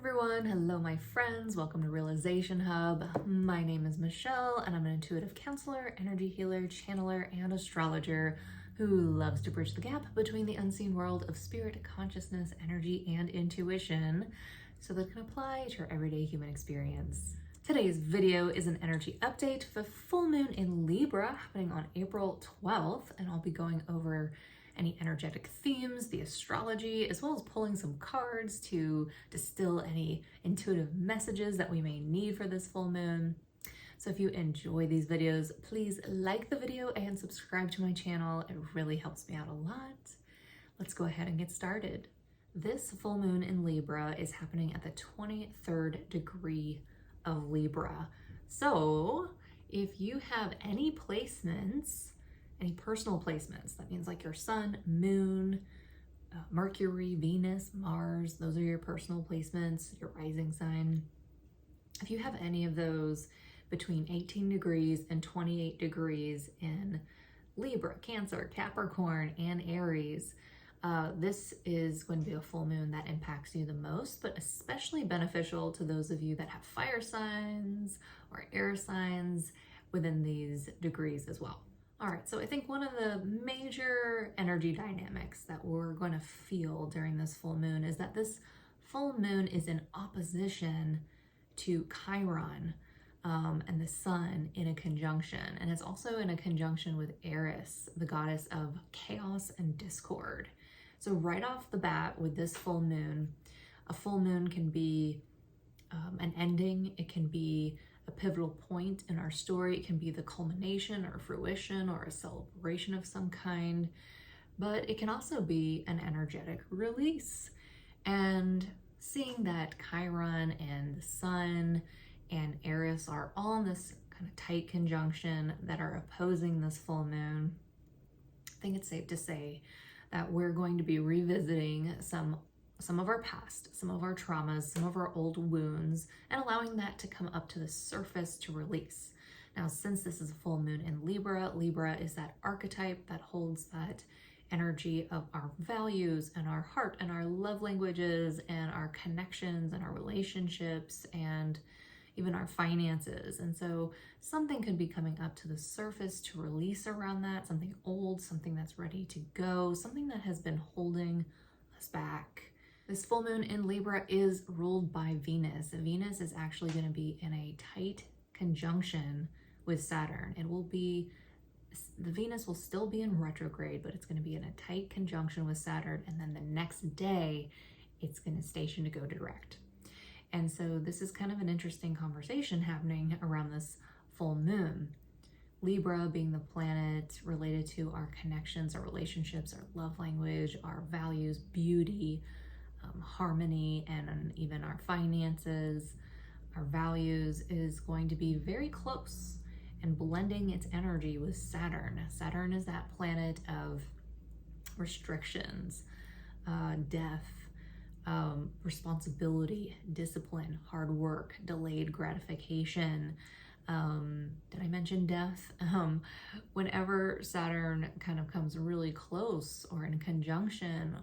Everyone, hello my friends, welcome to Realization Hub. My name is Michelle and I'm an intuitive counselor, energy healer, channeler, and astrologer who loves to bridge the gap between the unseen world of spirit, consciousness, energy, and intuition so that it can apply to your everyday human experience. Today's video is an energy update for the full moon in Libra happening on April 12th, and I'll be going over any energetic themes, the astrology, as well as pulling some cards to distill any intuitive messages that we may need for this full moon. So if you enjoy these videos, please like the video and subscribe to my channel. It really helps me out a lot. Let's go ahead and get started. This full moon in Libra is happening at the 23rd degree of Libra. So if you have any placements, any personal placements, that means like your sun, moon, Mercury, Venus, Mars, those are your personal placements, your rising sign. If you have any of those between 18 degrees and 28 degrees in Libra, Cancer, Capricorn, and Aries, this is going to be a full moon that impacts you the most, but especially beneficial to those of you that have fire signs or air signs within these degrees as well. All right, so I think one of the major energy dynamics that we're going to feel during this full moon is that this full moon is in opposition to Chiron and the sun in a conjunction. And it's also in a conjunction with Eris, the goddess of chaos and discord. So right off the bat with this full moon, a full moon can be an ending. It can be a pivotal point in our story. It can be the culmination or fruition or a celebration of some kind, but it can also be an energetic release. And seeing that Chiron and the sun and Eris are all in this kind of tight conjunction that are opposing this full moon, I think it's safe to say that we're going to be revisiting some of our past, some of our traumas, some of our old wounds, and allowing that to come up to the surface to release. Now, since this is a full moon in Libra, Libra is that archetype that holds that energy of our values and our heart and our love languages and our connections and our relationships and even our finances. And so something could be coming up to the surface to release around that, something old, something that's ready to go, something that has been holding us back. This full moon in Libra is ruled by Venus. Venus is actually going to be in a tight conjunction with Saturn. The Venus will still be in retrograde, but it's going to be in a tight conjunction with Saturn. And then the next day, it's going to station to go direct. And so this is kind of an interesting conversation happening around this full moon. Libra being the planet related to our connections, our relationships, our love language, our values, beauty, harmony, and even our finances, our values, is going to be very close and blending its energy with Saturn. Saturn is that planet of restrictions, death, responsibility, discipline, hard work, delayed gratification. Did I mention death? Whenever Saturn kind of comes really close or in conjunction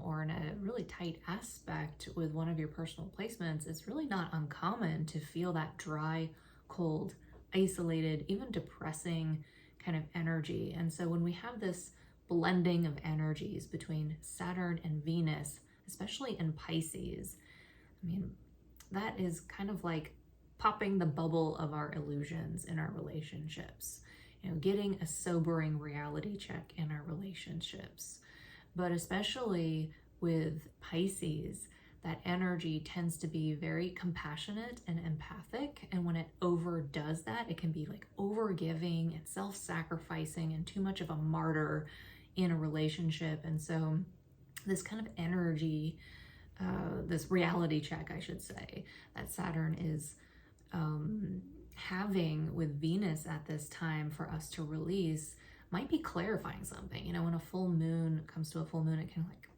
or in a really tight aspect with one of your personal placements, it's really not uncommon to feel that dry, cold, isolated, even depressing kind of energy. And so when we have this blending of energies between Saturn and Venus, especially in Pisces, I mean, that is kind of like popping the bubble of our illusions in our relationships, getting a sobering reality check in our relationships. But especially with Pisces, that energy tends to be very compassionate and empathic. And when it overdoes that, it can be like overgiving and self-sacrificing and too much of a martyr in a relationship. And so this kind of energy, this reality check, I should say, that Saturn is having with Venus at this time for us to release might be clarifying something. When a full moon comes to a full moon, it can like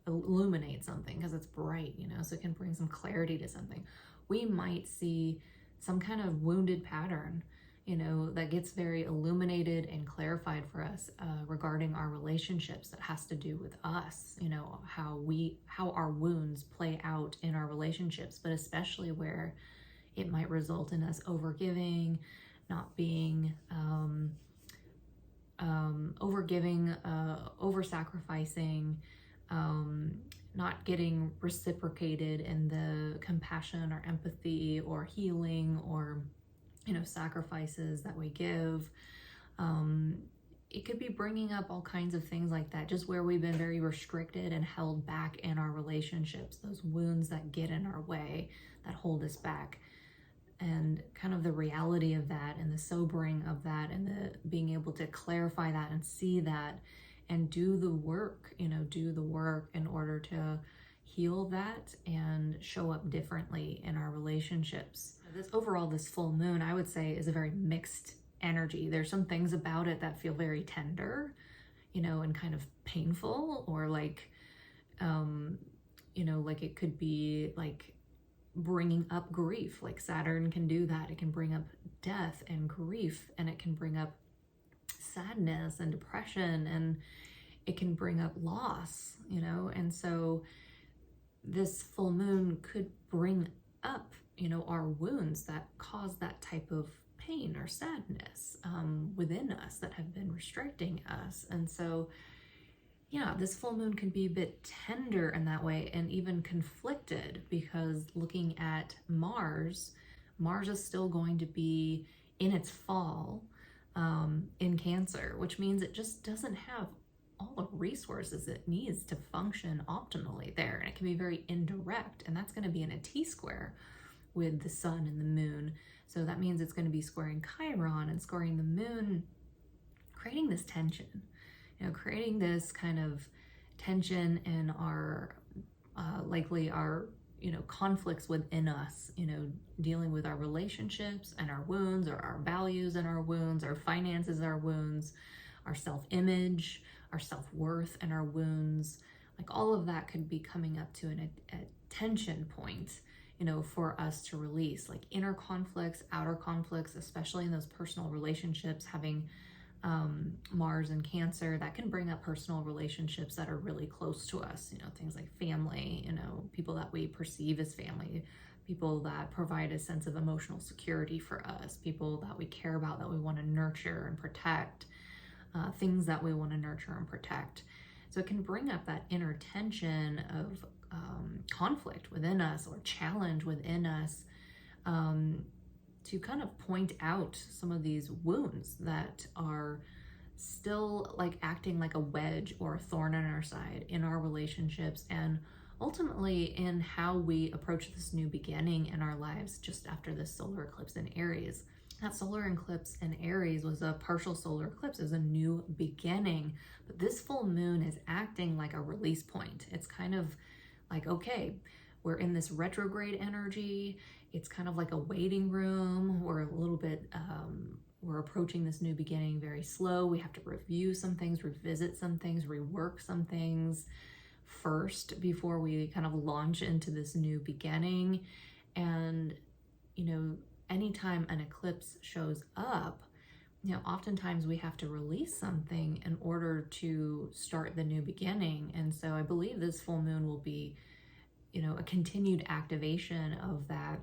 illuminate something because it's bright, so it can bring some clarity to something. We might see some kind of wounded pattern, that gets very illuminated and clarified for us regarding our relationships. That has to do with us, how our wounds play out in our relationships, but especially where it might result in us overgiving, not being overgiving, over-sacrificing, not getting reciprocated in the compassion or empathy or healing or sacrifices that we give. It could be bringing up all kinds of things like that, just where we've been very restricted and held back in our relationships, those wounds that get in our way, that hold us back. And kind of the reality of that and the sobering of that and the being able to clarify that and see that and do the work in order to heal that and show up differently in our relationships. This full moon, I would say, is a very mixed energy. There's some things about it that feel very tender, and kind of painful, or like it could be like bringing up grief. Like Saturn can do that. It can bring up death and grief, and it can bring up sadness and depression, and it can bring up loss, and so this full moon could bring up our wounds that cause that type of pain or sadness within us that have been restricting us. And so this full moon can be a bit tender in that way, and even conflicted, because looking at Mars is still going to be in its fall in Cancer, which means it just doesn't have all the resources it needs to function optimally there. And it can be very indirect, and that's going to be in a T-square with the sun and the moon. So that means it's going to be squaring Chiron and squaring the moon, creating this tension, creating this kind of tension in our, likely our, conflicts within us, dealing with our relationships and our wounds, or our values and our wounds, our finances, our wounds, our self-image, our self-worth and our wounds. Like all of that could be coming up to a tension point, for us to release, like inner conflicts, outer conflicts, especially in those personal relationships. Having Mars and Cancer, that can bring up personal relationships that are really close to us, things like family, people that we perceive as family, people that provide a sense of emotional security for us, people that we care about, that we want to nurture and protect, things that we want to nurture and protect. So it can bring up that inner tension of conflict within us, or challenge within us, to kind of point out some of these wounds that are still like acting like a wedge or a thorn on our side in our relationships, and ultimately in how we approach this new beginning in our lives just after this solar eclipse in Aries. That solar eclipse in Aries was a partial solar eclipse. It was a new beginning, but this full moon is acting like a release point. It's kind of like, okay, we're in this retrograde energy. It's kind of like a waiting room. We're a little bit, we're approaching this new beginning very slow. We have to review some things, revisit some things, rework some things first before we kind of launch into this new beginning. And, anytime an eclipse shows up, oftentimes we have to release something in order to start the new beginning. And so I believe this full moon will be, a continued activation of that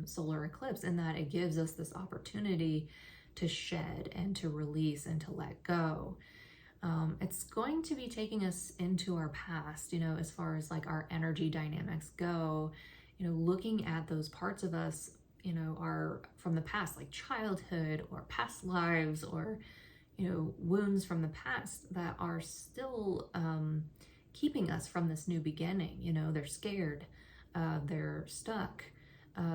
solar eclipse, and that it gives us this opportunity to shed and to release and to let go. It's going to be taking us into our past, as far as like our energy dynamics go, looking at those parts of us, are from the past, like childhood or past lives, or, wounds from the past that are still keeping us from this new beginning. They're scared, they're stuck,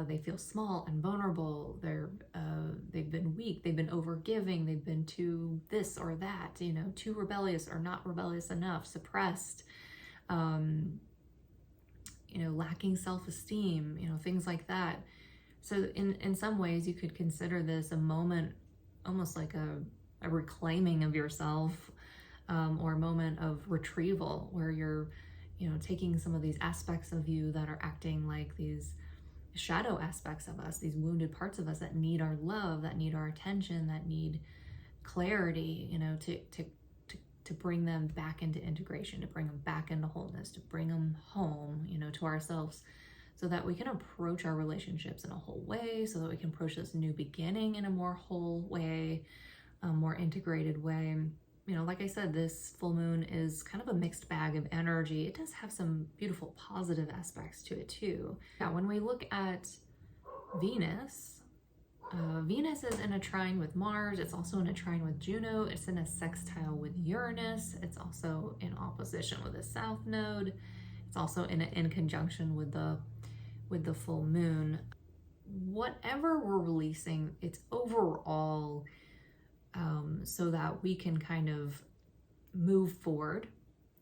they feel small and vulnerable, they've been weak, they've been overgiving, they've been too this or that, too rebellious or not rebellious enough, suppressed, lacking self-esteem, things like that. So in some ways you could consider this a moment, almost like a reclaiming of yourself, or a moment of retrieval, where you're, taking some of these aspects of you that are acting like these shadow aspects of us, these wounded parts of us that need our love, that need our attention, that need clarity, you know, to bring them back into integration, to bring them back into wholeness, to bring them home, you know, to ourselves, so that we can approach our relationships in a whole way, so that we can approach this new beginning in a more whole way, a more integrated way. You know, like I said, this full moon is kind of a mixed bag of energy. It does have some beautiful positive aspects to it too. Yeah, when we look at Venus, Venus is in a trine with Mars. It's also in a trine with Juno. It's in a sextile with Uranus. It's also in opposition with the South Node. It's also in conjunction with the full moon. Whatever we're releasing, it's overall so that we can kind of move forward.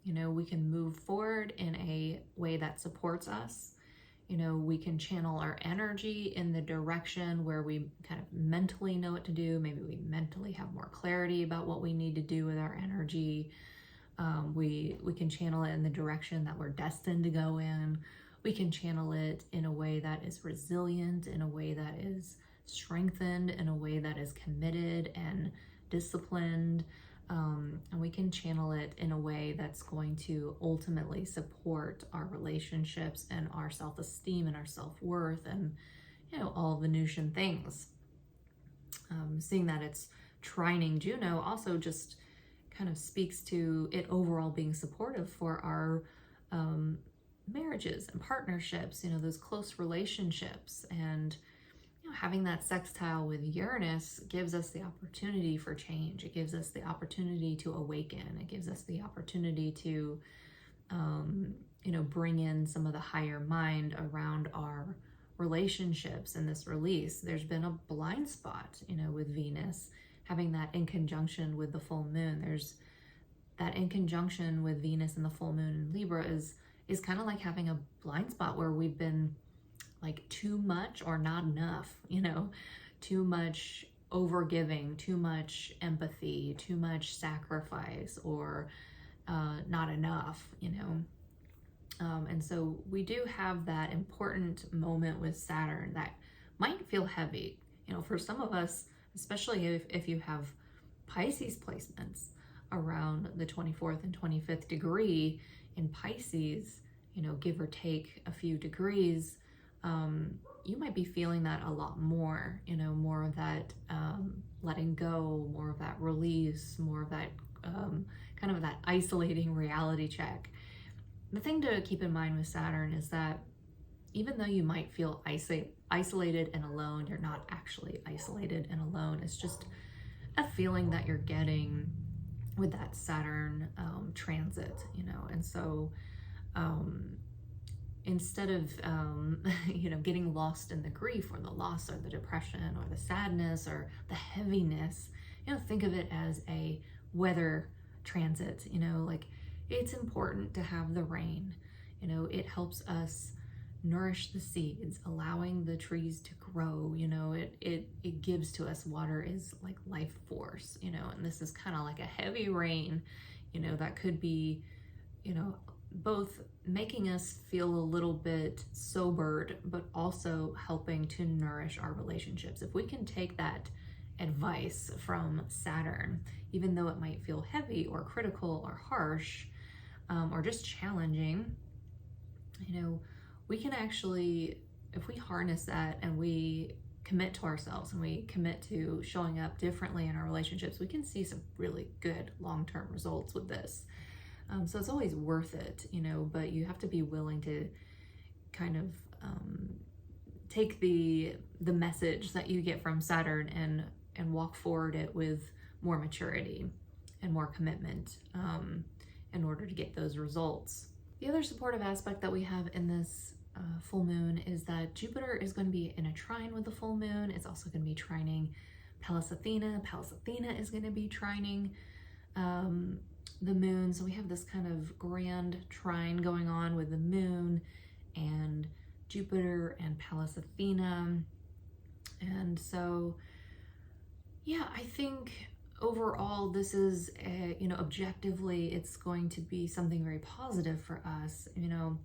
You know, we can move forward in a way that supports us. You know, we can channel our energy in the direction where we kind of mentally know what to do. Maybe we mentally have more clarity about what we need to do with our energy. We can channel it in the direction that we're destined to go in. We can channel it in a way that is resilient, in a way that is strengthened, in a way that is committed and disciplined. And we can channel it in a way that's going to ultimately support our relationships and our self-esteem and our self-worth and, you know, all Venusian things. Seeing that it's trining Juno also just kind of speaks to it overall being supportive for our marriages and partnerships, you know, those close relationships. And you know, having that sextile with Uranus gives us the opportunity for change. It gives us the opportunity to awaken. It gives us the opportunity to, you know, bring in some of the higher mind around our relationships in this release. There's been a blind spot, you know, with Venus having that in conjunction with the full moon. There's that in conjunction with Venus and the full moon in Libra is kind of like having a blind spot where we've been like too much or not enough, you know, too much overgiving, too much empathy, too much sacrifice, or not enough, you know. And so we do have that important moment with Saturn that might feel heavy, you know, for some of us, especially if you have Pisces placements around the 24th and 25th degree in Pisces, you know, give or take a few degrees. You might be feeling that a lot more, you know, more of that letting go, more of that release, more of that kind of that isolating reality check. The thing to keep in mind with Saturn is that even though you might feel isolated and alone, you're not actually isolated and alone. It's just a feeling that you're getting with that Saturn transit, you know. And so instead of, you know, getting lost in the grief or the loss or the depression or the sadness or the heaviness, you know, think of it as a weather transit, you know, like it's important to have the rain, you know, it helps us nourish the seeds, allowing the trees to grow, you know, it gives to us. Water is like life force, you know, and this is kind of like a heavy rain, you know, that could be, you know, both making us feel a little bit sobered, but also helping to nourish our relationships. If we can take that advice from Saturn, even though it might feel heavy or critical or harsh, or just challenging, you know, we can actually, if we harness that and we commit to ourselves and we commit to showing up differently in our relationships, we can see some really good long-term results with this. So it's always worth it, you know, but you have to be willing to kind of take the message that you get from Saturn and walk forward it with more maturity and more commitment in order to get those results. The other supportive aspect that we have in this full moon is that Jupiter is going to be in a trine with the full moon. It's also going to be trining Pallas Athena. Pallas Athena is going to be trining the moon. So we have this kind of grand trine going on with the moon and Jupiter and Pallas Athena. And so, yeah, I think overall this is, you know, objectively, it's going to be something very positive for us, you know,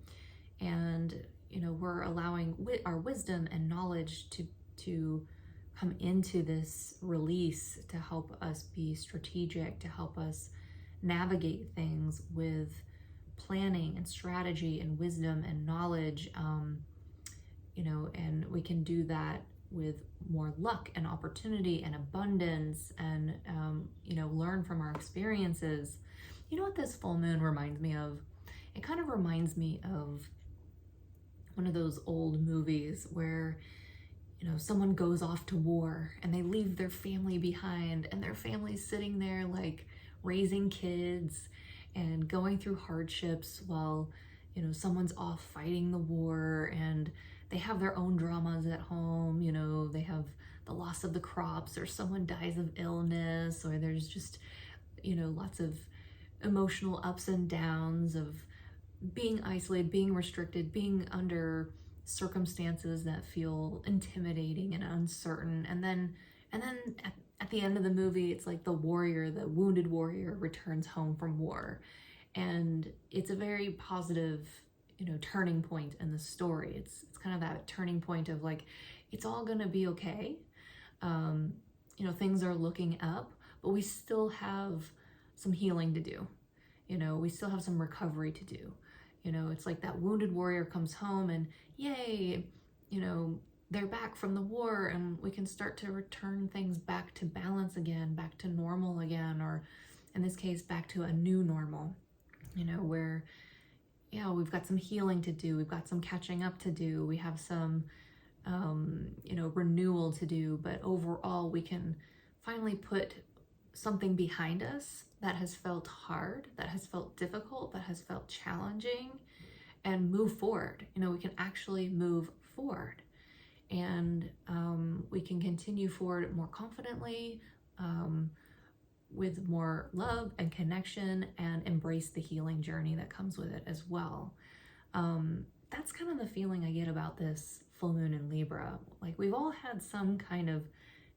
and, you we're allowing our wisdom and knowledge to come into this release to help us be strategic, to help us navigate things with planning and strategy and wisdom and knowledge, and we can do that with more luck and opportunity and abundance, and learn from our experiences. You know what this full moon reminds me of? It kind of reminds me of one of those old movies where someone goes off to war and they leave their family behind, and their family's sitting there like raising kids and going through hardships while someone's off fighting the war, and they have their own dramas at home. They have the loss of the crops, or someone dies of illness, or there's just lots of emotional ups and downs of being isolated, being restricted, being under circumstances that feel intimidating and uncertain. And then at the end of the movie, it's like the wounded warrior returns home from war. And it's a very positive, turning point in the story. It's kind of that turning point of like, it's all gonna be okay. Things are looking up, but we still have some healing to do. We still have some recovery to do. It's like that wounded warrior comes home and yay, they're back from the war, and we can start to return things back to balance again, back to normal again, or in this case, back to a new normal, where, we've got some healing to do. We've got some catching up to do. We have some, renewal to do, but overall we can finally put something behind us that has felt hard, that has felt difficult, that has felt challenging, and move forward. We can actually move forward, and we can continue forward more confidently, with more love and connection, and embrace the healing journey that comes with it as well. That's kind of the feeling I get about this full moon in Libra. Like, we've all had some kind of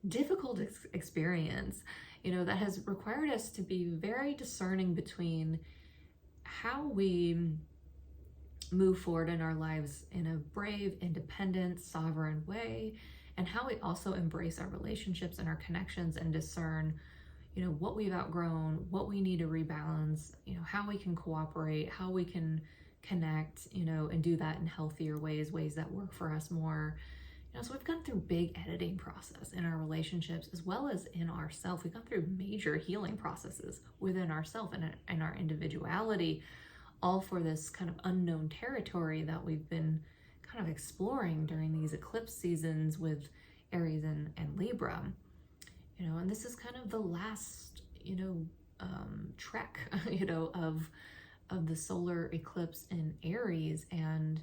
difficult experience, that has required us to be very discerning between how we move forward in our lives in a brave, independent, sovereign way, and how we also embrace our relationships and our connections and discern, what we've outgrown, what we need to rebalance, how we can cooperate, how we can connect, and do that in healthier ways that work for us more. So we've gone through big editing process in our relationships as well as in ourselves. We've gone through major healing processes within ourselves and our individuality, all for this kind of unknown territory that we've been kind of exploring during these eclipse seasons with Aries and Libra. And this is kind of the last, trek, of the solar eclipse in Aries. And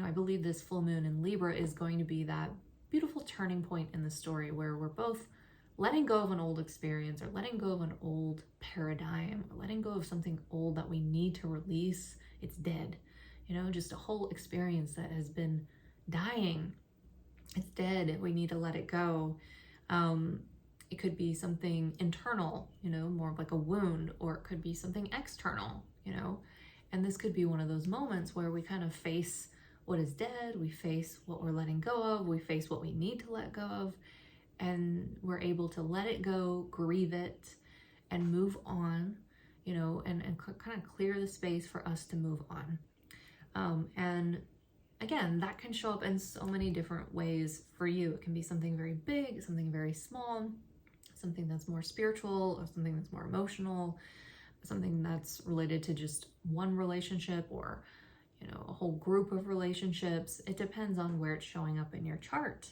I believe this full moon in Libra is going to be that beautiful turning point in the story where we're both letting go of an old experience, or letting go of an old paradigm, or letting go of something old that we need to release. It's dead, just a whole experience that has been dying. It's dead. We need to let it go. It could be something internal, more of like a wound, or it could be something external, and this could be one of those moments where we kind of face what is dead, we face what we're letting go of, we face what we need to let go of, and we're able to let it go, grieve it, and move on, and kind of clear the space for us to move on. And again, that can show up in so many different ways for you. It can be something very big, something very small, something that's more spiritual, or something that's more emotional, something that's related to just one relationship, or a whole group of relationships. It depends on where it's showing up in your chart.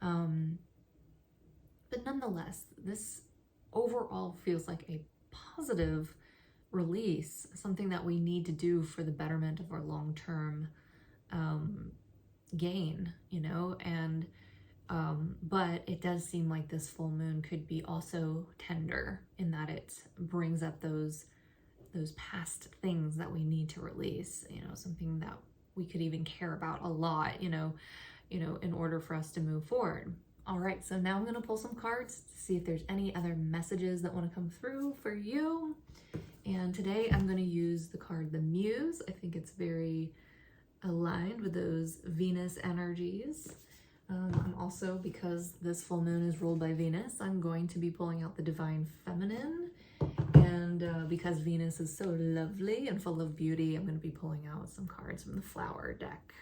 But nonetheless, this overall feels like a positive release, something that we need to do for the betterment of our long-term gain, and but it does seem like this full moon could be also tender in that it brings up those past things that we need to release, something that we could even care about a lot, in order for us to move forward. All right, so now I'm going to pull some cards to see if there's any other messages that want to come through for you. And today I'm going to use the card, the Muse. I think it's very aligned with those Venus energies. I'm also, because this full moon is ruled by Venus, I'm going to be pulling out the Divine Feminine. And because Venus is so lovely and full of beauty, I'm going to be pulling out some cards from the flower deck.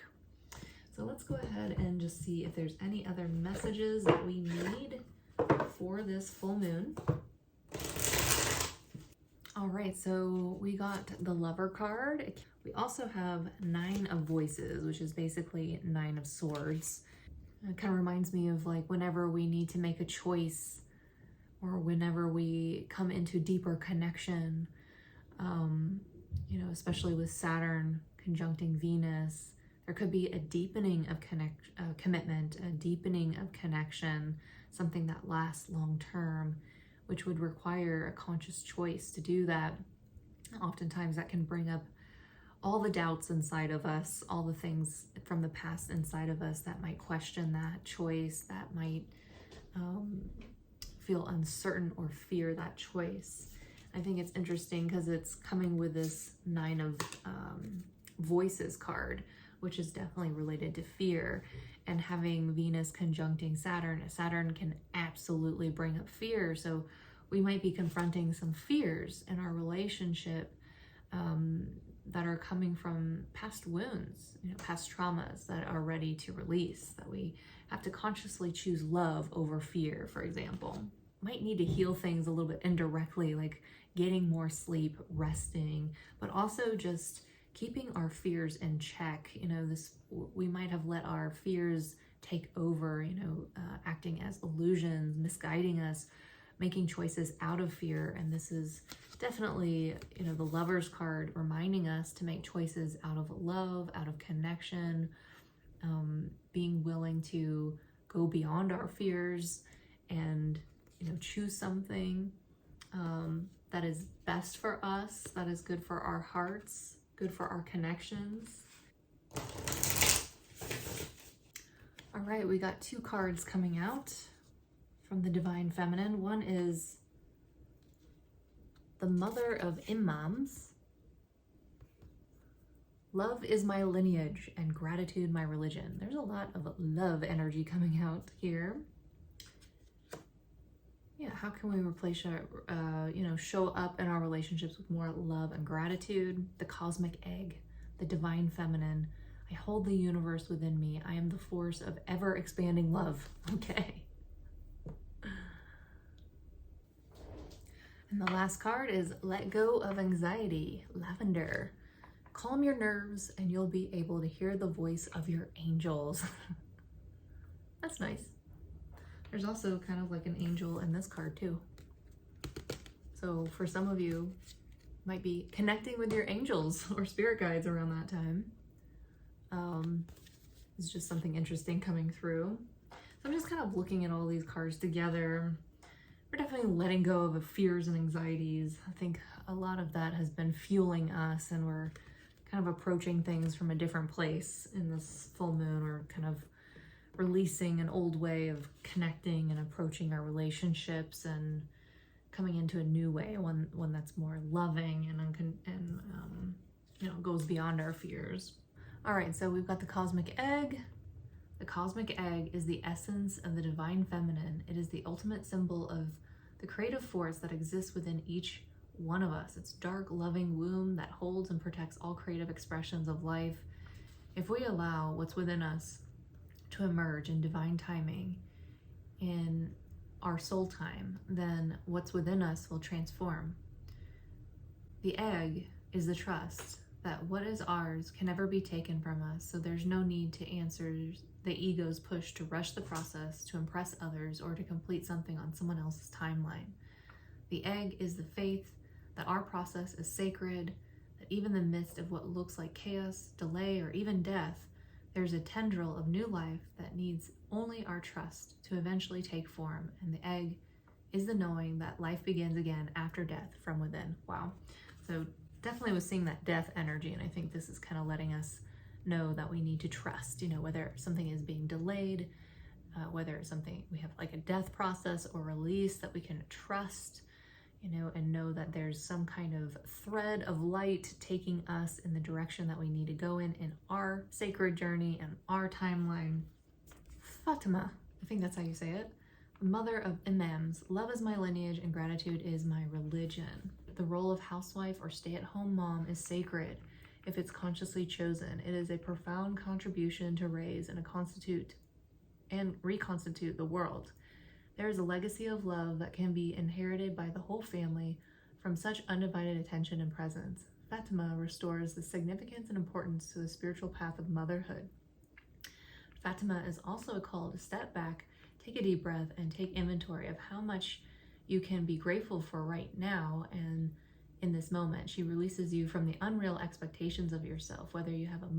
So let's go ahead and just see if there's any other messages that we need for this full moon. All right, so we got the Lover card. We also have 9 of Voices, which is basically 9 of Swords. It kind of reminds me of like whenever we need to make a choice, or whenever we come into deeper connection, you know, especially with Saturn conjuncting Venus, there could be a deepening of commitment, a deepening of connection, something that lasts long term, which would require a conscious choice to do that. Oftentimes that can bring up all the doubts inside of us, all the things from the past inside of us that might question that choice, that might feel uncertain or fear that choice. I think it's interesting because it's coming with this 9 of Voices card, which is definitely related to fear. And having Venus conjuncting Saturn, Saturn can absolutely bring up fear. So we might be confronting some fears in our relationship that are coming from past wounds, you know, past traumas that are ready to release, that we have to consciously choose love over fear, for example. Might need to heal things a little bit indirectly, like getting more sleep, resting, but also just keeping our fears in check. You know, we might have let our fears take over, you know, acting as illusions, misguiding us, making choices out of fear. And this is definitely, you know, the Lover's card reminding us to make choices out of love, out of connection, being willing to go beyond our fears and, you know, choose something that is best for us, that is good for our hearts, good for our connections. All right, we got 2 cards coming out from the Divine Feminine. One is the Mother of Imams. Love is my lineage and gratitude my religion. There's a lot of love energy coming out here. Yeah, how can we replace our, you know, show up in our relationships with more love and gratitude? The Cosmic Egg, the Divine Feminine. I hold the universe within me. I am the force of ever expanding love. Okay. And the last card is Let Go of Anxiety, Lavender. Calm your nerves and you'll be able to hear the voice of your angels. That's nice. There's also kind of like an angel in this card too. So for some of you, might be connecting with your angels or spirit guides around that time. It's just something interesting coming through. So I'm just kind of looking at all these cards together. We're definitely letting go of the fears and anxieties. I think a lot of that has been fueling us, and we're kind of approaching things from a different place in this full moon. We're kind of releasing an old way of connecting and approaching our relationships and coming into a new way, one that's more loving and you know, goes beyond our fears. All right, so we've got the Cosmic Egg. The Cosmic Egg is the essence of the Divine Feminine. It is the ultimate symbol of the creative force that exists within each one of us. It's dark, loving womb that holds and protects all creative expressions of life. If we allow what's within us to emerge in divine timing, in our soul time, then what's within us will transform. The egg is the trust that what is ours can never be taken from us, so there's no need to answer the ego's push to rush the process, to impress others, or to complete something on someone else's timeline. The egg is the faith that our process is sacred, that even in the midst of what looks like chaos, delay, or even death, there's a tendril of new life that needs only our trust to eventually take form. And the egg is the knowing that life begins again after death from within. Wow. So definitely was seeing that death energy. And I think this is kind of letting us know that we need to trust, you know, whether something is being delayed, whether it's something we have like a death process or release, that we can trust, and know that there's some kind of thread of light taking us in the direction that we need to go in our sacred journey and our timeline. Fatima, I think that's how you say it. Mother of Imams, love is my lineage and gratitude is my religion. The role of housewife or stay-at-home mom is sacred if it's consciously chosen. It is a profound contribution to raise and reconstitute the world. There is a legacy of love that can be inherited by the whole family from such undivided attention and presence. Fatima restores the significance and importance to the spiritual path of motherhood. Fatima is also a call to step back, take a deep breath, and take inventory of how much you can be grateful for right now and in this moment. She releases you from the unreal expectations of yourself, whether you have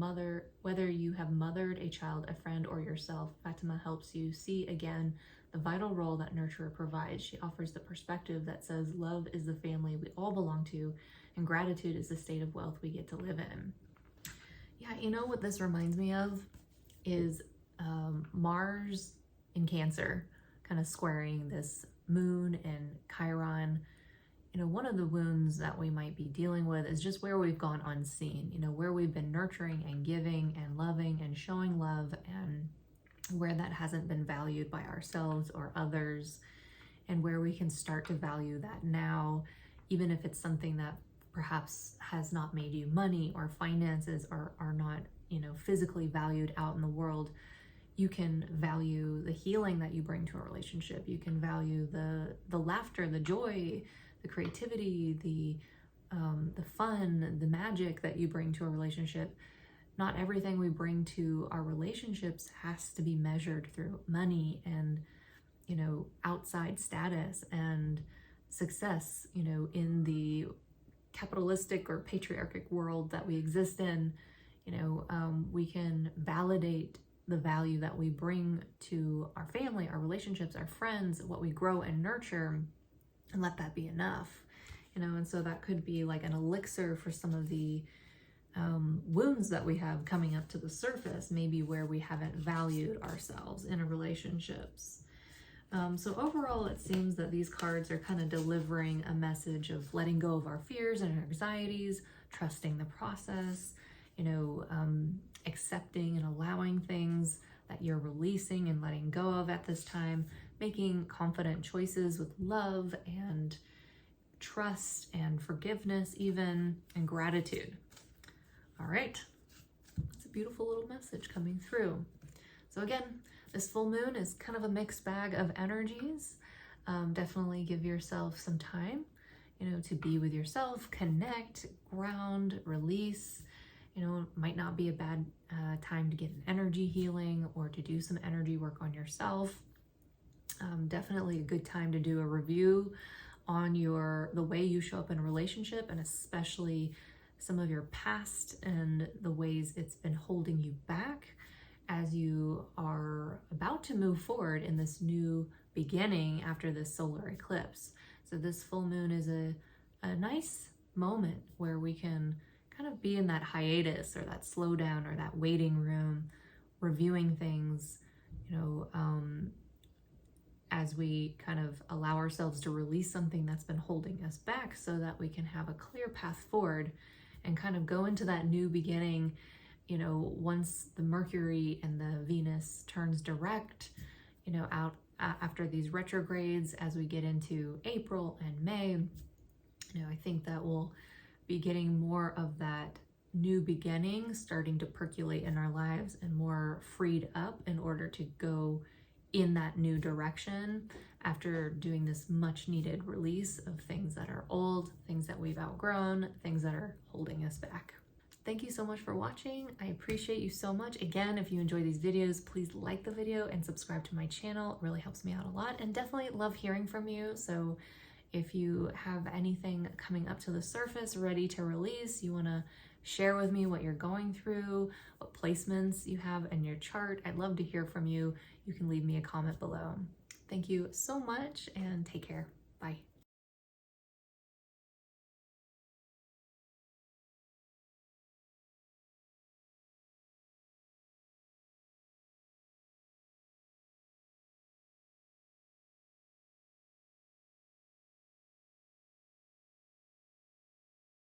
mothered a child, a friend, or yourself. Fatima helps you see again the vital role that nurturer provides. She offers the perspective that says love is the family we all belong to, and gratitude is the state of wealth we get to live in. Yeah, you know what this reminds me of is Mars in Cancer, kind of squaring this moon in Chiron. One of the wounds that we might be dealing with is just where we've gone unseen, where we've been nurturing and giving and loving and showing love, and where that hasn't been valued by ourselves or others, and where we can start to value that now, even if it's something that perhaps has not made you money or finances or are not, physically valued out in the world. You can value the healing that you bring to a relationship. You can value the laughter, the joy, the creativity, the fun, the magic that you bring to a relationship. Not everything we bring to our relationships has to be measured through money and, outside status and success, in the capitalistic or patriarchic world that we exist in. We can validate the value that we bring to our family, our relationships, our friends, what we grow and nurture, and let that be enough, and so that could be like an elixir for some of the wounds that we have coming up to the surface, maybe where we haven't valued ourselves in our relationships. So overall, it seems that these cards are kind of delivering a message of letting go of our fears and our anxieties, trusting the process, accepting and allowing things that you're releasing and letting go of at this time, making confident choices with love and trust and forgiveness even, and gratitude. All right, it's a beautiful little message coming through. So again, this full moon is kind of a mixed bag of energies. Definitely give yourself some time, to be with yourself, connect, ground, release. Might not be a bad time to get an energy healing or to do some energy work on yourself. Definitely a good time to do a review on the way you show up in a relationship, and especially some of your past and the ways it's been holding you back as you are about to move forward in this new beginning after this solar eclipse. So this full moon is a nice moment where we can kind of be in that hiatus or that slowdown or that waiting room, reviewing things, as we kind of allow ourselves to release something that's been holding us back, so that we can have a clear path forward and kind of go into that new beginning, once the Mercury and the Venus turns direct, out after these retrogrades, as we get into April and May. I think that we'll be getting more of that new beginning starting to percolate in our lives, and more freed up in order to go in that new direction after doing this much needed release of things that are old, things that we've outgrown, things that are holding us back. Thank you so much for watching. I appreciate you so much. Again, if you enjoy these videos, please like the video and subscribe to my channel. It really helps me out a lot, and definitely love hearing from you. So if you have anything coming up to the surface ready to release, you want to share with me what you're going through, what placements you have in your chart, I'd love to hear from you. You can leave me a comment below. Thank you so much and take care. Bye.